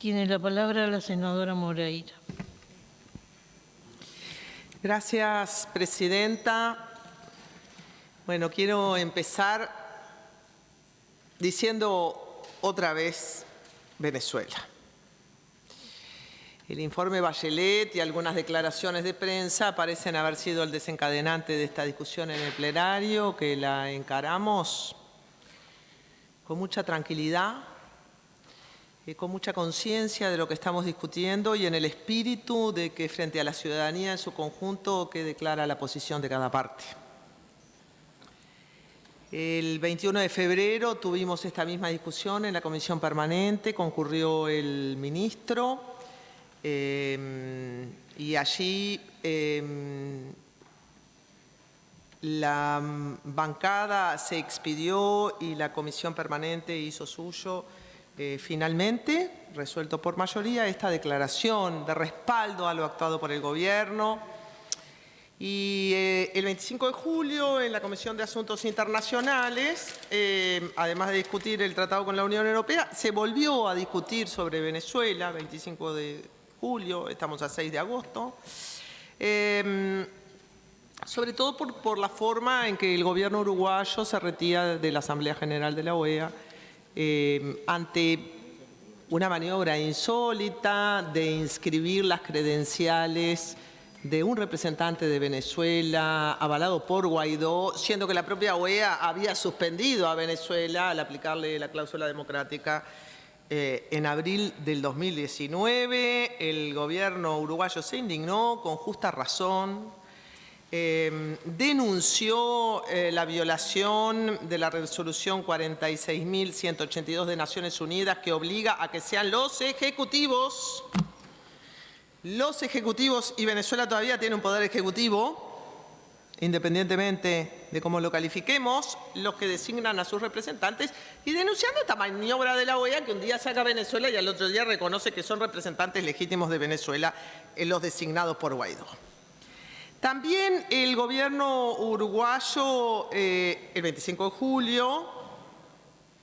Tiene la palabra la senadora Moreira. Gracias, presidenta. Bueno, quiero empezar diciendo otra vez Venezuela. El informe Bachelet y algunas declaraciones de prensa parecen haber sido el desencadenante de esta discusión en el plenario, que la encaramos con mucha tranquilidad, con mucha conciencia de lo que estamos discutiendo y en el espíritu de que frente a la ciudadanía en su conjunto quede clara la posición de cada parte. El 21 de febrero tuvimos esta misma discusión en la comisión permanente, concurrió el ministro y allí la bancada se expidió y la comisión permanente hizo suyo finalmente, resuelto por mayoría, esta declaración de respaldo a lo actuado por el gobierno. Y el 25 de julio, en la Comisión de Asuntos Internacionales, además de discutir el tratado con la Unión Europea, se volvió a discutir sobre Venezuela, 25 de julio, estamos a 6 de agosto, sobre todo por la forma en que el gobierno uruguayo se retira de la Asamblea General de la OEA ante una maniobra insólita de inscribir las credenciales de un representante de Venezuela avalado por Guaidó, siendo que la propia OEA había suspendido a Venezuela al aplicarle la cláusula democrática en abril del 2019. El gobierno uruguayo se indignó con justa razón, denunció la violación de la resolución 46.182 de Naciones Unidas, que obliga a que sean los ejecutivos, y Venezuela todavía tiene un poder ejecutivo, independientemente de cómo lo califiquemos, los que designan a sus representantes, y denunciando esta maniobra de la OEA que un día saca a Venezuela y al otro día reconoce que son representantes legítimos de Venezuela los designados por Guaidó. También el gobierno uruguayo, el 25 de julio,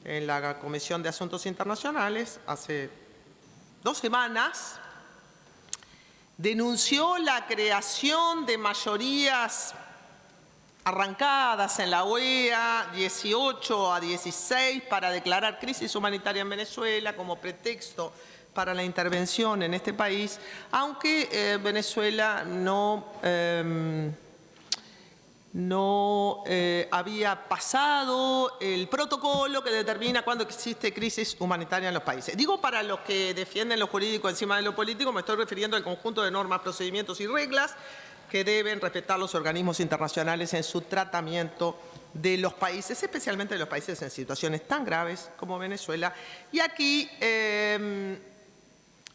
en la Comisión de Asuntos Internacionales, hace 2 semanas, denunció la creación de mayorías arrancadas en la OEA 18 a 16 para declarar crisis humanitaria en Venezuela como pretexto para la intervención en este país, aunque Venezuela no había pasado el protocolo que determina cuándo existe crisis humanitaria en los países. Digo, para los que defienden lo jurídico encima de lo político, me estoy refiriendo al conjunto de normas, procedimientos y reglas que deben respetar los organismos internacionales en su tratamiento de los países, especialmente de los países en situaciones tan graves como Venezuela. Y aquí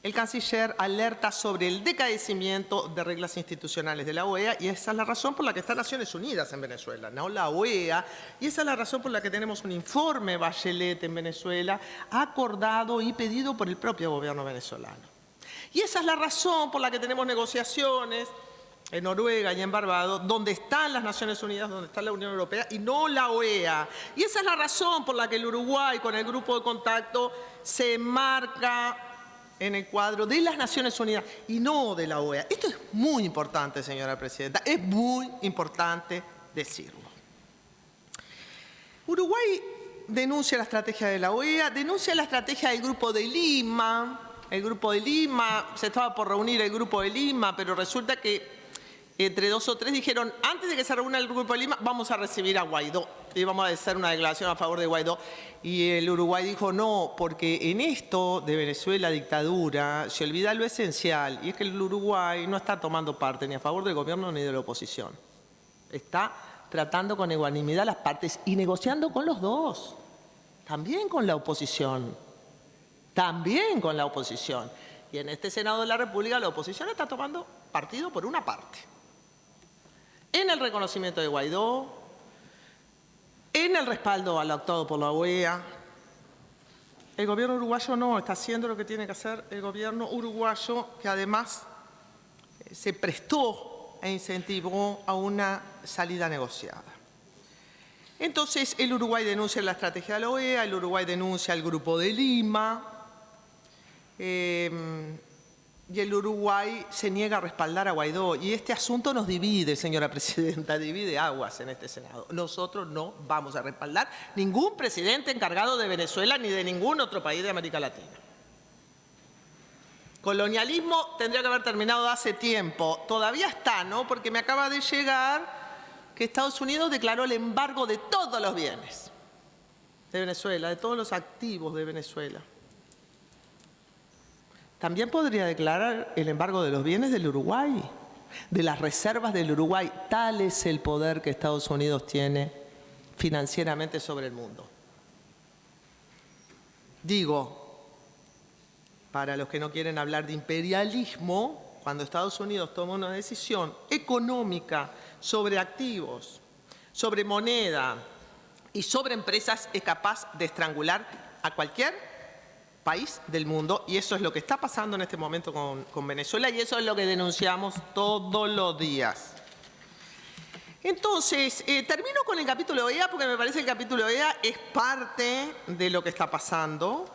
el canciller alerta sobre el decadecimiento de reglas institucionales de la OEA, y esa es la razón por la que está Naciones Unidas en Venezuela, no la OEA, y esa es la razón por la que tenemos un informe Bachelet en Venezuela, acordado y pedido por el propio gobierno venezolano. Y esa es la razón por la que tenemos negociaciones en Noruega y en Barbados, donde están las Naciones Unidas, donde está la Unión Europea y no la OEA. Y esa es la razón por la que el Uruguay, con el grupo de contacto, se enmarca en el cuadro de las Naciones Unidas y no de la OEA. Esto es muy importante, señora presidenta, es muy importante decirlo. Uruguay denuncia la estrategia de la OEA, denuncia la estrategia del Grupo de Lima. El Grupo de Lima, se estaba por reunir el Grupo de Lima, pero resulta que entre 2 o 3 dijeron, antes de que se reúna el Grupo de Lima, vamos a recibir a Guaidó y vamos a hacer una declaración a favor de Guaidó. Y el Uruguay dijo no, porque en esto de Venezuela dictadura se olvida lo esencial, y es que el Uruguay no está tomando parte ni a favor del gobierno ni de la oposición. Está tratando con ecuanimidad las partes y negociando con los dos, también con la oposición, Y en este Senado de la República la oposición está tomando partido por una parte, en el reconocimiento de Guaidó, en el respaldo al actuado por la OEA. El gobierno uruguayo no está haciendo lo que tiene que hacer el gobierno uruguayo, que además se prestó e incentivó a una salida negociada. Entonces, el Uruguay denuncia la estrategia de la OEA, el Uruguay denuncia el Grupo de Lima, y el Uruguay se niega a respaldar a Guaidó. Y este asunto nos divide, señora presidenta, divide aguas en este Senado. Nosotros no vamos a respaldar ningún presidente encargado de Venezuela ni de ningún otro país de América Latina. Colonialismo tendría que haber terminado hace tiempo. Todavía está, ¿no? Porque me acaba de llegar que Estados Unidos declaró el embargo de todos los bienes de Venezuela, de todos los activos de Venezuela. También podría declarar el embargo de los bienes del Uruguay, de las reservas del Uruguay. Tal es el poder que Estados Unidos tiene financieramente sobre el mundo. Digo, para los que no quieren hablar de imperialismo, cuando Estados Unidos toma una decisión económica sobre activos, sobre moneda y sobre empresas, es capaz de estrangular a cualquier país del mundo, y eso es lo que está pasando en este momento con Venezuela, y eso es lo que denunciamos todos los días. Entonces, termino con el capítulo OEA, porque me parece que el capítulo OEA es parte de lo que está pasando.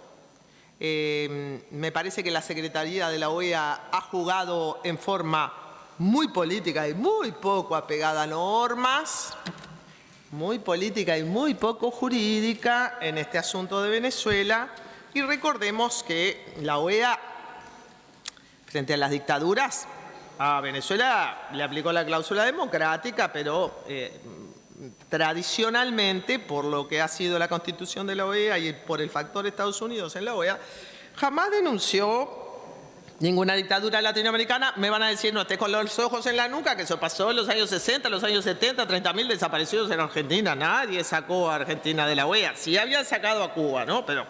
Me parece que la Secretaría de la OEA ha jugado en forma muy política y muy poco apegada a normas, muy política y muy poco jurídica en este asunto de Venezuela. Y recordemos que la OEA, frente a las dictaduras, a Venezuela le aplicó la cláusula democrática, pero tradicionalmente, por lo que ha sido la constitución de la OEA y por el factor Estados Unidos en la OEA, jamás denunció ninguna dictadura latinoamericana. Me van a decir, no estés con los ojos en la nuca, que eso pasó en los años 60, los años 70, 30.000 desaparecidos en Argentina. Nadie sacó a Argentina de la OEA. Sí habían sacado a Cuba, ¿no? Pero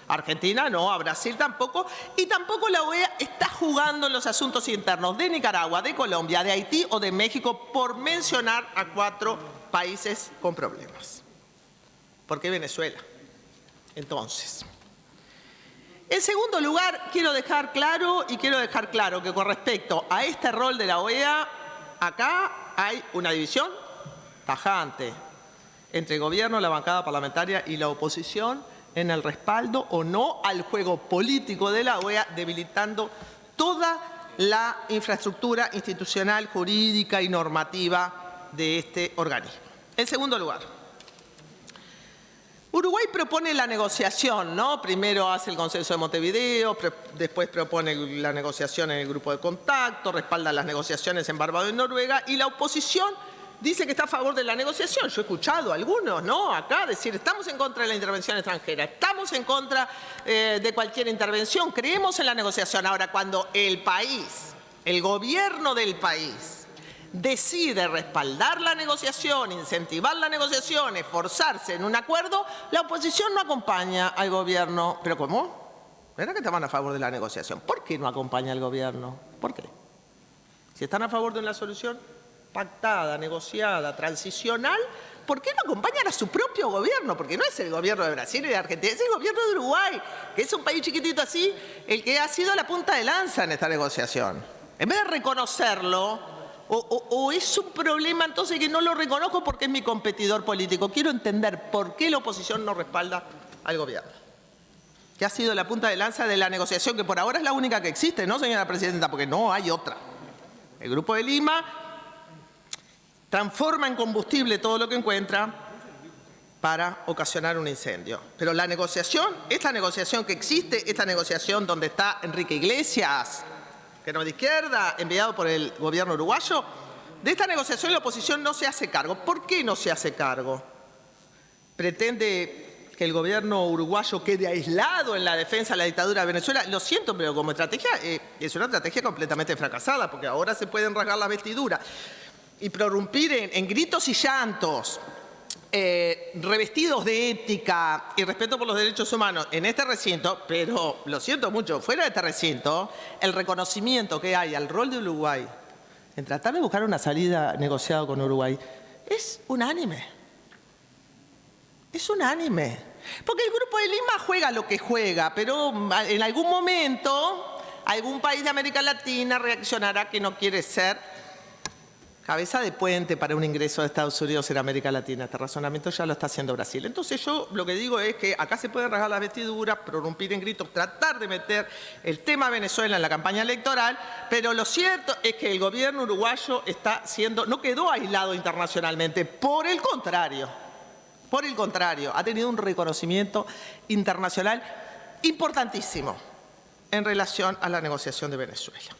Argentina no, a Brasil tampoco, y tampoco la OEA está jugando en los asuntos internos de Nicaragua, de Colombia, de Haití o de México, por mencionar a 4 países con problemas. ¿Por qué Venezuela? Entonces, en segundo lugar, quiero dejar claro que con respecto a este rol de la OEA, acá hay una división tajante entre el gobierno, la bancada parlamentaria y la oposición en el respaldo o no al juego político de la OEA, debilitando toda la infraestructura institucional, jurídica y normativa de este organismo. En segundo lugar, Uruguay propone la negociación, ¿no? Primero hace el consenso de Montevideo, después propone la negociación en el grupo de contacto, respalda las negociaciones en Barbados y Noruega, y la oposición dice que está a favor de la negociación. Yo he escuchado a algunos, ¿no?, acá decir, estamos en contra de la intervención extranjera, estamos en contra de cualquier intervención, creemos en la negociación. Ahora, cuando el país, el gobierno del país, decide respaldar la negociación, incentivar la negociación, esforzarse en un acuerdo, la oposición no acompaña al gobierno. ¿Pero cómo? ¿Verdad que estaban a favor de la negociación? ¿Por qué no acompaña al gobierno? ¿Por qué? Si están a favor de una solución pactada, negociada, transicional, ¿por qué no acompañan a su propio gobierno? Porque no es el gobierno de Brasil y de Argentina, es el gobierno de Uruguay, que es un país chiquitito así, el que ha sido la punta de lanza en esta negociación. En vez de reconocerlo, o es un problema entonces que no lo reconozco porque es mi competidor político. Quiero entender por qué la oposición no respalda al gobierno, que ha sido la punta de lanza de la negociación, que por ahora es la única que existe, ¿no, señora presidenta? Porque no hay otra. El Grupo de Lima transforma en combustible todo lo que encuentra para ocasionar un incendio. Pero la negociación, esta negociación que existe, esta negociación donde está Enrique Iglesias, que no es de izquierda, enviado por el gobierno uruguayo, de esta negociación la oposición no se hace cargo. ¿Por qué no se hace cargo? Pretende que el gobierno uruguayo quede aislado en la defensa de la dictadura de Venezuela. Lo siento, pero como estrategia es una estrategia completamente fracasada, porque ahora se pueden rasgar la vestidura y prorrumpir en gritos y llantos, revestidos de ética y respeto por los derechos humanos en este recinto, pero lo siento mucho, fuera de este recinto, el reconocimiento que hay al rol de Uruguay en tratar de buscar una salida negociada con Uruguay es unánime. Es unánime. Porque el Grupo de Lima juega lo que juega, pero en algún momento algún país de América Latina reaccionará que no quiere ser cabeza de puente para un ingreso de Estados Unidos en América Latina. Este razonamiento ya lo está haciendo Brasil. Entonces yo lo que digo es que acá se pueden rasgar las vestiduras, prorrumpir en gritos, tratar de meter el tema Venezuela en la campaña electoral, pero lo cierto es que el gobierno uruguayo no quedó aislado internacionalmente, por el contrario, ha tenido un reconocimiento internacional importantísimo en relación a la negociación de Venezuela.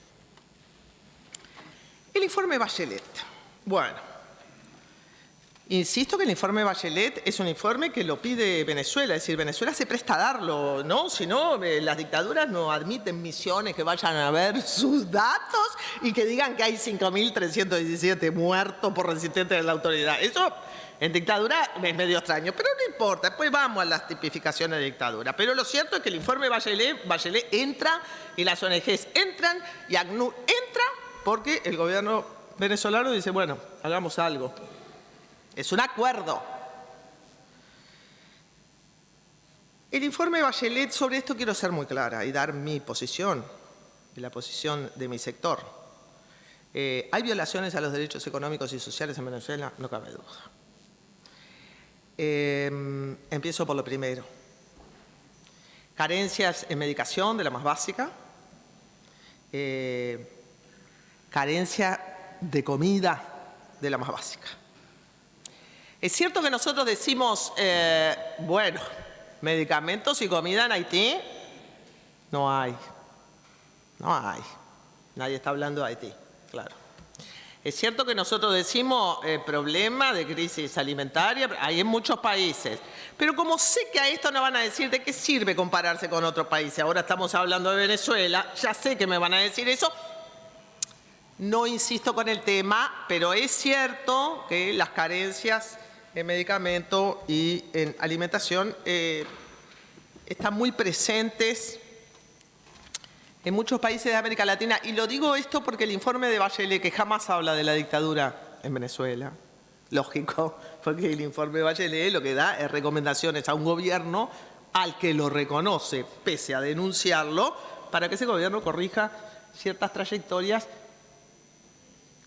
El informe Bachelet. Bueno, insisto que el informe Bachelet es un informe que lo pide Venezuela, es decir, Venezuela se presta a darlo, ¿no? Si no, las dictaduras no admiten misiones que vayan a ver sus datos y que digan que hay 5.317 muertos por resistentes de la autoridad. Eso en dictadura es medio extraño, pero no importa, después vamos a las tipificaciones de dictadura. Pero lo cierto es que el informe Bachelet entra y las ONGs entran y ACNUR entra porque el gobierno venezolano dice, bueno, hagamos algo. Es un acuerdo. El informe Bachelet, sobre esto quiero ser muy clara y dar mi posición y la posición de mi sector. ¿Hay violaciones a los derechos económicos y sociales en Venezuela? No cabe duda. Empiezo por lo primero. Carencias en medicación, de la más básica. Carencia de comida, de la más básica. Es cierto que nosotros decimos, bueno, medicamentos y comida en Haití, no hay. Nadie está hablando de Haití, claro. Es cierto que nosotros decimos problema de crisis alimentaria, hay en muchos países. Pero como sé que a esto no van a decir de qué sirve compararse con otros países, ahora estamos hablando de Venezuela, ya sé que me van a decir eso. No insisto con el tema, pero es cierto que las carencias en medicamento y en alimentación están muy presentes en muchos países de América Latina. Y lo digo esto porque el informe de Bachelet, que jamás habla de la dictadura en Venezuela, lógico, porque el informe de Bachelet lo que da es recomendaciones a un gobierno al que lo reconoce, pese a denunciarlo, para que ese gobierno corrija ciertas trayectorias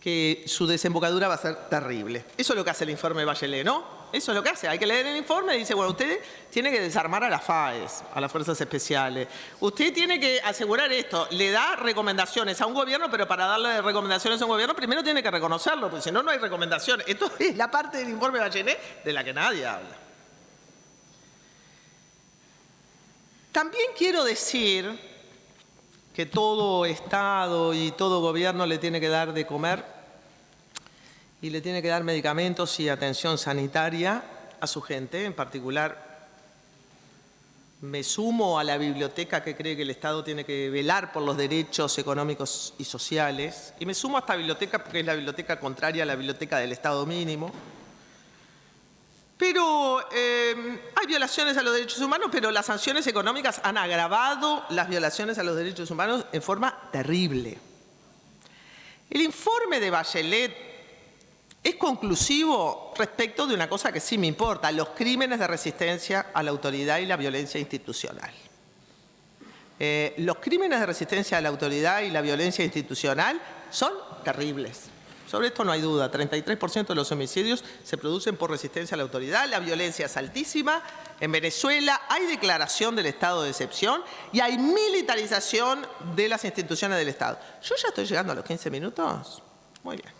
que su desembocadura va a ser terrible. Eso es lo que hace el informe de Bachelet, ¿no? Eso es lo que hace. Hay que leer el informe y dice, bueno, usted tiene que desarmar a las FAES, a las Fuerzas Especiales. Usted tiene que asegurar esto. Le da recomendaciones a un gobierno, pero para darle recomendaciones a un gobierno primero tiene que reconocerlo, porque si no, no hay recomendaciones. Esto es la parte del informe de Bachelet de la que nadie habla. También quiero decir que todo Estado y todo gobierno le tiene que dar de comer y le tiene que dar medicamentos y atención sanitaria a su gente. En particular, me sumo a la biblioteca que cree que el Estado tiene que velar por los derechos económicos y sociales. Y me sumo a esta biblioteca porque es la biblioteca contraria a la biblioteca del Estado mínimo. Pero hay violaciones a los derechos humanos, pero las sanciones económicas han agravado las violaciones a los derechos humanos en forma terrible. El informe de Bachelet es conclusivo respecto de una cosa que sí me importa, los crímenes de resistencia a la autoridad y la violencia institucional. Los crímenes de resistencia a la autoridad y la violencia institucional son terribles. Sobre esto no hay duda, 33% de los homicidios se producen por resistencia a la autoridad, la violencia es altísima. En Venezuela hay declaración del estado de excepción y hay militarización de las instituciones del Estado. ¿Yo ya estoy llegando a los 15 minutos? Muy bien.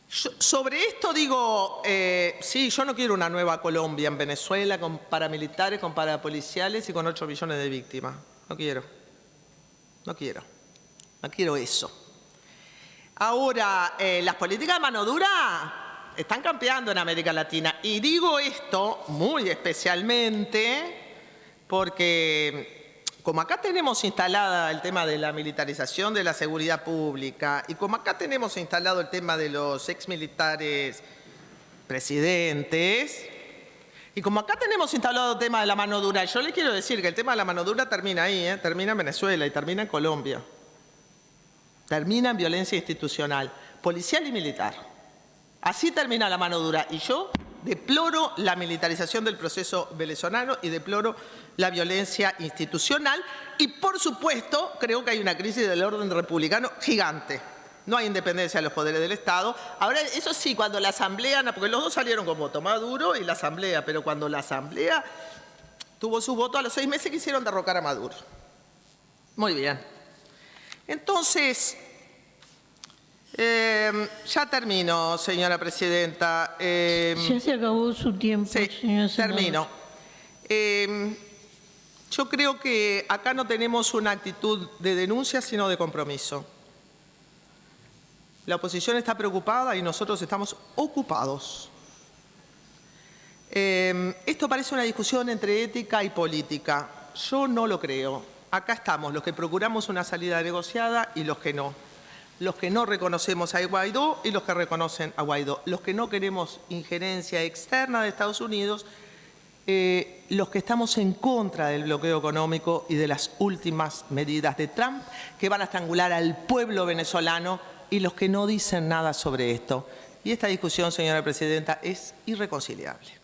Sobre esto digo, sí, yo no quiero una nueva Colombia en Venezuela con paramilitares, con parapoliciales y con 8 millones de víctimas. No quiero eso. Ahora, las políticas de mano dura están campeando en América Latina. Y digo esto muy especialmente porque, como acá tenemos instalada el tema de la militarización de la seguridad pública y como acá tenemos instalado el tema de los exmilitares presidentes y como acá tenemos instalado el tema de la mano dura, yo les quiero decir que el tema de la mano dura termina ahí, termina en Venezuela y termina en Colombia. Termina en violencia institucional, policial y militar. Así termina la mano dura. Y yo deploro la militarización del proceso venezolano y deploro la violencia institucional. Y, por supuesto, creo que hay una crisis del orden republicano gigante. No hay independencia de los poderes del Estado. Ahora, eso sí, cuando la Asamblea, porque los dos salieron con voto, Maduro y la Asamblea, pero cuando la Asamblea tuvo su voto, a los 6 meses quisieron derrocar a Maduro. Muy bien. Entonces, ya termino, señora presidenta. Ya se acabó su tiempo, Sí, señor senador. termino. Yo creo que acá no tenemos una actitud de denuncia, sino de compromiso. La oposición está preocupada y nosotros estamos ocupados. Esto parece una discusión entre ética y política. Yo no lo creo. Acá estamos, los que procuramos una salida negociada y los que no. Los que no reconocemos a Guaidó y los que reconocen a Guaidó. Los que no queremos injerencia externa de Estados Unidos, los que estamos en contra del bloqueo económico y de las últimas medidas de Trump que van a estrangular al pueblo venezolano y los que no dicen nada sobre esto. Y esta discusión, señora presidenta, es irreconciliable.